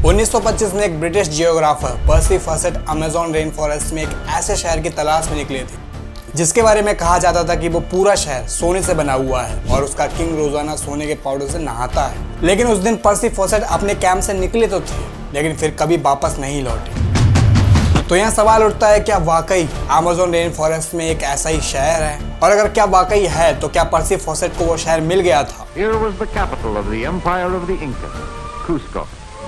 1925 में एक British geographer पर्सी faucet Amazon rain forest में एक ऐसे शहर की तलाश में निकले थे जिसके बारे में कहा जाता था कि वो पूरा शहर सोने से बना हुआ है और उसका किंग रोजाना सोने के पाउडर से नहाता है। लेकिन उस दिन पर्सी फॉसेट अपने कैंप से निकले तो थे, लेकिन फिर कभी वापस नहीं लौटे। तो यहाँ सवाल उठता है, क्या वाकई अमेज़न रेन फॉरेस्ट में एक ऐसा ही शहर है? और अगर क्या वाकई है तो क्या पर्सी फॉसेट को वो शहर मिल गया था? Here was the capital of the empire of the Incas, Cusco.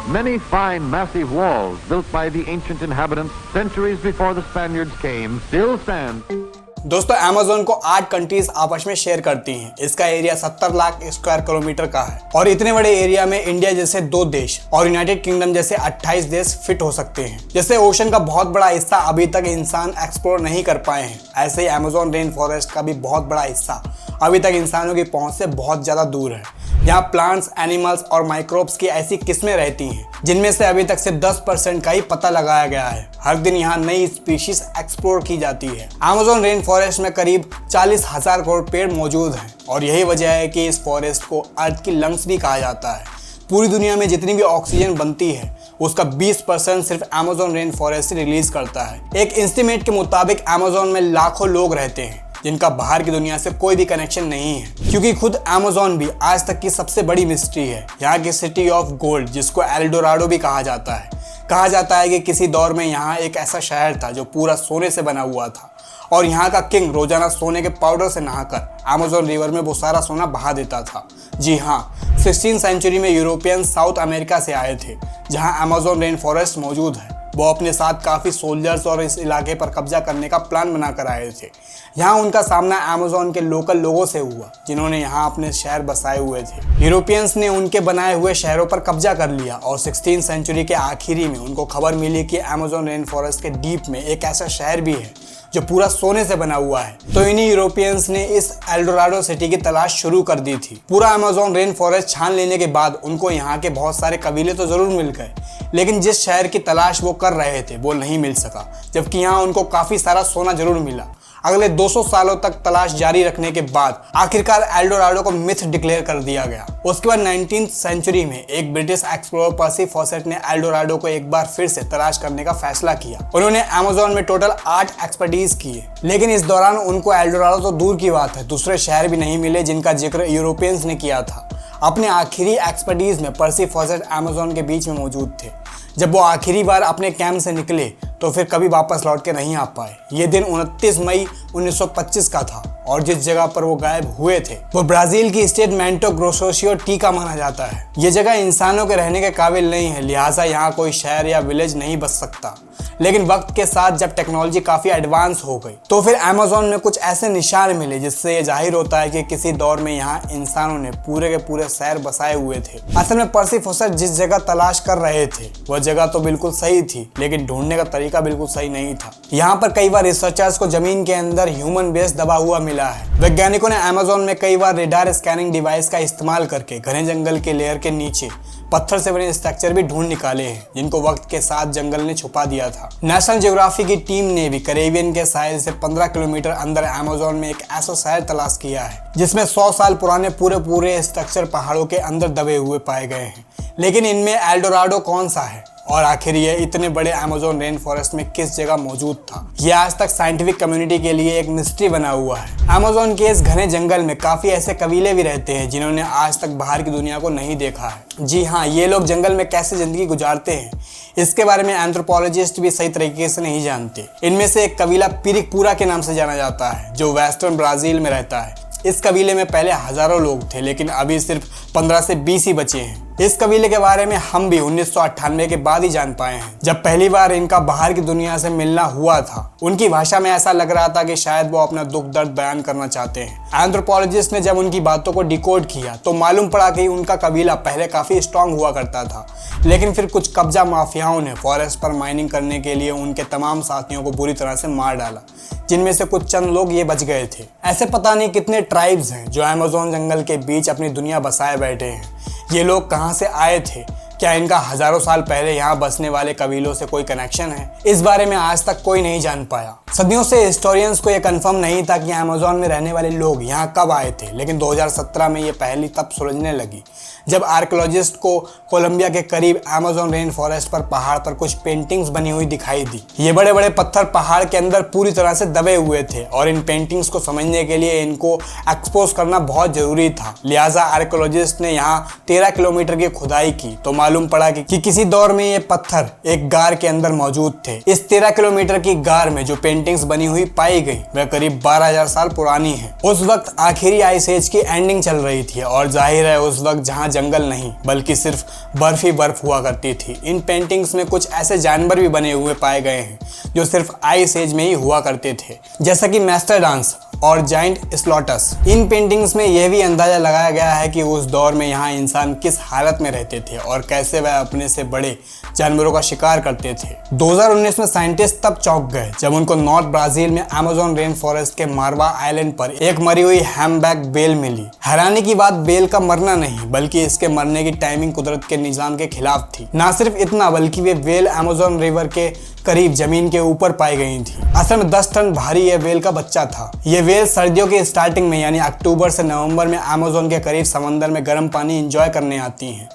Many fine, massive walls built by the ancient inhabitants centuries before the Spaniards came still stand. दोस्तों, अमेज़न को 8 कंट्रीज आपस में शेयर करती हैं। इसका एरिया 70 लाख स्क्वायर किलोमीटर का है और इतने बड़े एरिया में इंडिया जैसे 2 देश और यूनाइटेड किंगडम जैसे 28 देश फिट हो सकते हैं। जैसे ओशन का बहुत बड़ा हिस्सा अभी तक इंसान एक्सप्लोर नहीं कर पाए हैं, ऐसे ही अमेज़न रेन फॉरेस्ट का भी बहुत बड़ा हिस्सा अभी तक इंसानों की पहुंच से बहुत ज्यादा दूर है। यहाँ प्लांट्स, एनिमल्स और माइक्रोब्स की ऐसी किस्में रहती हैं जिनमें से अभी तक सिर्फ 10% का ही पता लगाया गया है। हर दिन यहाँ नई स्पीशीज एक्सप्लोर की जाती है। अमेज़न रेन फॉरेस्ट में करीब 40,000 करोड़ पेड़ मौजूद हैं और यही वजह है कि इस फॉरेस्ट को अर्थ की लंग्स भी कहा जाता है। पूरी दुनिया में जितनी भी ऑक्सीजन बनती है उसका 20% सिर्फ अमेज़न रेन फॉरेस्ट से रिलीज करता है। एक एस्टीमेट के मुताबिक अमेज़न में लाखों लोग रहते हैं जिनका बाहर की दुनिया से कोई भी कनेक्शन नहीं है, क्योंकि खुद अमेज़न भी आज तक की सबसे बड़ी मिस्ट्री है। यहाँ की सिटी ऑफ गोल्ड, जिसको एल्डोराडो भी कहा जाता है। कहा जाता है कि किसी दौर में यहाँ एक ऐसा शहर था जो पूरा सोने से बना हुआ था और यहाँ का किंग रोजाना सोने के पाउडर से नहाकर अमेज़न रिवर में वो सारा सोना बहा देता था। जी हाँ, 16वीं सेंचुरी में यूरोपियन साउथ अमेरिका से आए थे जहाँ अमेज़न रेन फॉरेस्ट मौजूद है। वो अपने साथ काफ़ी सोल्जर्स और इस इलाके पर कब्जा करने का प्लान बनाकर आए थे। यहाँ उनका सामना अमेज़न के लोकल लोगों से हुआ जिन्होंने यहाँ अपने शहर बसाए हुए थे। यूरोपियंस ने उनके बनाए हुए शहरों पर कब्जा कर लिया और 16वीं सेंचुरी के आखिरी में उनको खबर मिली कि अमेज़न रेन फॉरेस्ट के डीप में एक ऐसा शहर भी है जो पूरा सोने से बना हुआ है। तो इन्हीं यूरोपियंस ने इस एल्डोराडो सिटी की तलाश शुरू कर दी थी। पूरा अमेज़न रेन फॉरेस्ट छान लेने के बाद उनको यहाँ के बहुत सारे कबीले तो जरूर मिल गए, लेकिन जिस शहर की तलाश वो कर रहे थे वो नहीं मिल सका, जबकि यहाँ उनको काफी सारा सोना जरूर मिला। अगले 200 सालों तक तलाश जारी रखने के बाद आखिरकार एल्डोराडो को मिथ डिक्लेयर कर दिया गया। उसके बाद 19वीं सेंचुरी में एक ब्रिटिश एक्सप्लोरर पर्सी फॉसेट ने एल्डोराडो को एक बार फिर से तलाश करने का फैसला किया। उन्होंने अमेज़न में टोटल 8 एक्सपर्टीज किए, लेकिन इस दौरान उनको एल्डोराडो तो दूर की बात है, दूसरे शहर भी नहीं मिले जिनका जिक्र यूरोपियंस ने किया था। अपने आखिरी एक्सपर्टीज में पर्सी फॉसेट अमेज़न के बीच में मौजूद थे। जब वो आखिरी बार अपने कैंप से निकले तो फिर कभी वापस लौट के नहीं आ पाए। ये दिन 29 मई 1925 का था और जिस जगह पर वो गायब हुए थे वो ब्राजील की स्टेट मैंटो ग्रोसो टी का माना जाता है। ये जगह इंसानों के रहने के काबिल नहीं है, लिहाजा यहाँ कोई शहर या विलेज नहीं बस सकता। लेकिन वक्त के साथ जब टेक्नोलॉजी काफी एडवांस हो गई तो फिर अमेज़न में कुछ ऐसे निशान मिले जिससे ये जाहिर होता है कि किसी दौर में यहाँ इंसानों ने पूरे के पूरे शहर बसाए हुए थे। असल में पर्सी फॉसेट जिस जगह तलाश कर रहे थे वह जगह तो बिल्कुल सही थी, लेकिन ढूंढने का तरीका बिल्कुल सही नहीं था। यहाँ पर कई बार रिसर्चर्स को जमीन के अंदर ह्यूमन बेस दबा हुआ मिला है। वैज्ञानिकों ने अमेज़न में कई बार रेडार स्कैनिंग डिवाइस का इस्तेमाल करके घने जंगल के लेयर के नीचे पत्थर से बने स्ट्रक्चर भी ढूंढ निकाले हैं जिनको वक्त के साथ जंगल ने छुपा दिया था। नेशनल ज्योग्राफी की टीम ने भी कैरेबियन के साहिल से 15 किलोमीटर अंदर अमेज़न में एक ऐसा शहर तलाश किया है जिसमें 100 साल पुराने पूरे स्ट्रक्चर पहाड़ों के अंदर दबे हुए पाए गए हैं। लेकिन इनमें एल्डोराडो कौन सा है और आखिर ये इतने बड़े अमेज़न रेन फॉरेस्ट में किस जगह मौजूद था, ये आज तक साइंटिफिक कम्युनिटी के लिए एक मिस्ट्री बना हुआ है। अमेज़न के इस घने जंगल में काफी ऐसे कबीले भी रहते हैं जिन्होंने आज तक बाहर की दुनिया को नहीं देखा है। जी हाँ, ये लोग जंगल में कैसे जिंदगी गुजारते हैं इसके बारे में एंथ्रोपोलॉजिस्ट भी सही तरीके से नहीं जानते। इनमें से एक कबीला पिरिकपुरा के नाम से जाना जाता है जो वेस्टर्न ब्राजील में रहता है। इस कबीले में पहले हजारों लोग थे, लेकिन अभी सिर्फ 15 से 20 ही बचे हैं। इस कबीले के बारे में हम भी 1998 के बाद ही जान पाए हैं, जब पहली बार इनका बाहर की दुनिया से मिलना हुआ था। उनकी भाषा में ऐसा लग रहा था कि शायद वो अपना दुख दर्द बयान करना चाहते हैं। एंथ्रोपोलॉजिस्ट ने जब उनकी बातों को डिकोड किया तो मालूम पड़ा कि उनका कबीला पहले काफी स्ट्रांग हुआ करता था, लेकिन फिर कुछ कब्जा माफियाओं ने फॉरेस्ट पर माइनिंग करने के लिए उनके तमाम साथियों को बुरी तरह से मार डाला, जिनमें से कुछ चंद लोग ये बच गए थे। ऐसे पता नहीं कितने ट्राइब्स हैं जो अमेज़न जंगल के बीच अपनी दुनिया बसाए बैठे हैं। ये लोग कहाँ से आए थे? क्या इनका हजारों साल पहले यहाँ बसने वाले कबीलों से कोई कनेक्शन है? इस बारे में आज तक कोई नहीं जान पाया। सदियों से हिस्टोरियंस को यह कंफर्म नहीं था कि अमेज़न में रहने वाले लोग यहाँ कब आए थे, लेकिन 2017 में ये पहेली तब सुलझने लगी जब आर्कियोलॉजिस्ट को कोलंबिया के करीब अमेज़न रेन फॉरेस्ट पर पहाड़ पर कुछ पेंटिंग्स बनी हुई दिखाई दी। ये बड़े बड़े पत्थर पहाड़ के अंदर पूरी तरह से दबे हुए थे और इन पेंटिंग्स को समझने के लिए इनको एक्सपोज करना बहुत जरूरी था। लिहाजा आर्कियोलॉजिस्ट ने यहाँ 13 किलोमीटर की खुदाई की तो मालूम पड़ा कि किसी दौर में ये पत्थर एक गार के अंदर मौजूद थे। इस 13 किलोमीटर की गार में जो पेंटिंग्स बनी हुई पाई गई वह करीब 12,000 साल पुरानी है। उस वक्त आखिरी आइस एज की एंडिंग चल रही थी और जाहिर है उस वक्त जहाँ जंगल नहीं बल्कि सिर्फ बर्फ ही बर्फ हुआ करती थी। इन पेंटिंग्स में कुछ ऐसे जानवर भी बने हुए पाए गए हैं जो सिर्फ आइस एज में ही हुआ करते थे, जैसा कि मैस्टरडांस और जाइंट स्लॉटस। इन पेंटिंग्स में यह भी अंदाजा लगाया गया है कि उस दौर में यहाँ इंसान किस हालत में रहते थे और कैसे वह अपने से बड़े जानवरों का शिकार करते थे। 2019 में साइंटिस्ट तब चौंक गए जब उनको नॉर्थ ब्राजील में अमेज़न रेन फॉरेस्ट के मारवा आइलैंड पर एक मरी हुई हैमबैक बेल मिली। हैरानी की बात बेल का मरना नहीं बल्कि इसके मरने की टाइमिंग कुदरत के निजाम के खिलाफ थी। ना सिर्फ इतना बल्कि वे वेल अमेज़न रिवर के करीब जमीन के ऊपर पाई गई थी। असल में 10 टन भारी यह वेल का बच्चा था। ये वेल सर्दियों के स्टार्टिंग में यानी अक्टूबर से नवंबर में अमेज़न के करीब समंदर में गर्म पानी एंजॉय करने आती हैं,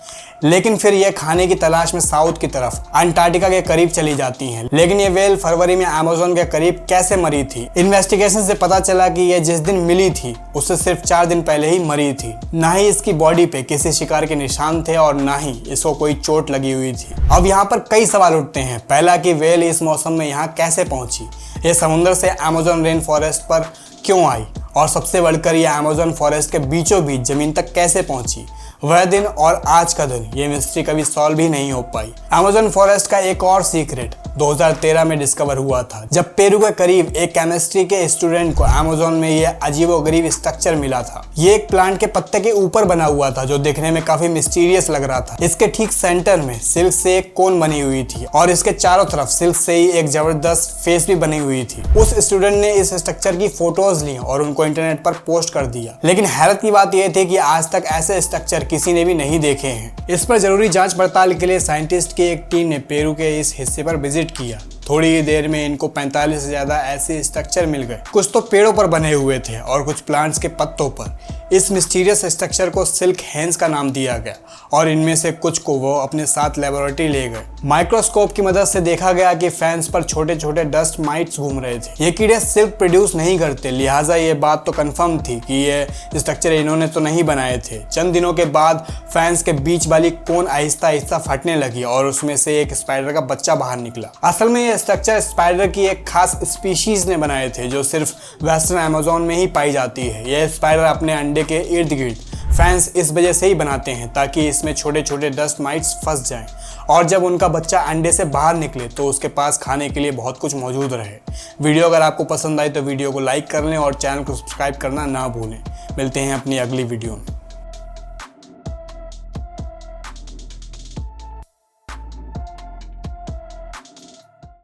लेकिन फिर यह खाने की तलाश में साउथ की तरफ अंटार्कटिका के करीब चली जाती हैं। लेकिन ये वेल फरवरी में अमेज़न के करीब कैसे मरी थी? इन्वेस्टिगेशन से पता चला कि यह जिस दिन मिली थी उससे सिर्फ 4 दिन पहले ही मरी थी। ना ही इसकी बॉडी पे किसी शिकार के निशान थे और ना ही इसको कोई चोट लगी हुई थी। अब यहाँ पर कई सवाल उठते हैं। पहला कि वेल इस मौसम में यहाँ कैसे पहुंची? ये समुद्र से अमेज़न रेन फॉरेस्ट पर क्यों आई? और सबसे बढ़कर यह अमेज़न फॉरेस्ट के बीचों बीच जमीन तक कैसे पहुंची? वह दिन और आज का दिन ये मिस्ट्री कभी सॉल्व ही नहीं हो पाई। अमेज़न फॉरेस्ट का एक और सीक्रेट 2013 में डिस्कवर हुआ था जब पेरू के करीब एक केमिस्ट्री के स्टूडेंट को अमेज़न में यह अजीबोगरीब स्ट्रक्चर मिला था। ये एक प्लांट के पत्ते के ऊपर बना हुआ था जो देखने में काफी मिस्टीरियस लग रहा था। इसके ठीक सेंटर में सिल्क से एक कोन बनी हुई थी और इसके चारों तरफ सिल्क से ही एक जबरदस्त फेस भी बनी हुई थी। उस स्टूडेंट ने इस स्ट्रक्चर की फोटोज ली और उनको इंटरनेट पर पोस्ट कर दिया। लेकिन हैरत की बात यह थी कि आज तक ऐसे स्ट्रक्चर किसी ने भी नहीं देखे हैं। इस पर जरूरी जांच पड़ताल के लिए साइंटिस्ट की एक टीम ने पेरू के इस हिस्से पर विजिट किया। थोड़ी ही देर में इनको 45 से ज्यादा ऐसे स्ट्रक्चर मिल गए। कुछ तो पेड़ों पर बने हुए थे और कुछ प्लांट्स के पत्तों पर। इस मिस्टीरियस स्ट्रक्चर को सिल्क हैंड्स का नाम दिया गया और इनमें से कुछ को वो अपने साथ लेबोरेटरी ले गए। माइक्रोस्कोप की मदद से देखा गया कि फैंस पर छोटे छोटे डस्ट माइट्स घूम रहे थे। ये कीड़े सिल्क प्रोड्यूस नहीं करते, लिहाजा ये बात तो कंफर्म थी कि ये स्ट्रक्चर इन्होंने तो नहीं बनाए थे। चंद दिनों के बाद फैंस के बीच वाली कोन आहिस्ता आहिस्ता फटने लगी और उसमें से एक स्पाइडर का बच्चा बाहर निकला। असल में ये स्ट्रक्चर स्पाइडर की एक खास स्पीशीज ने बनाए थे जो सिर्फ वेस्टर्न अमेज़न में ही पाई जाती है। यह स्पाइडर अपने अंडे के इर्द गिर्द फैंस इस वजह से ही बनाते हैं ताकि इसमें छोटे छोटे डस्ट माइट्स फंस जाएं और जब उनका बच्चा अंडे से बाहर निकले तो उसके पास खाने के लिए बहुत कुछ मौजूद रहे। वीडियो अगर आपको पसंद आई तो वीडियो को लाइक कर लें और चैनल को सब्सक्राइब करना ना भूलें। मिलते हैं अपनी अगली वीडियो में।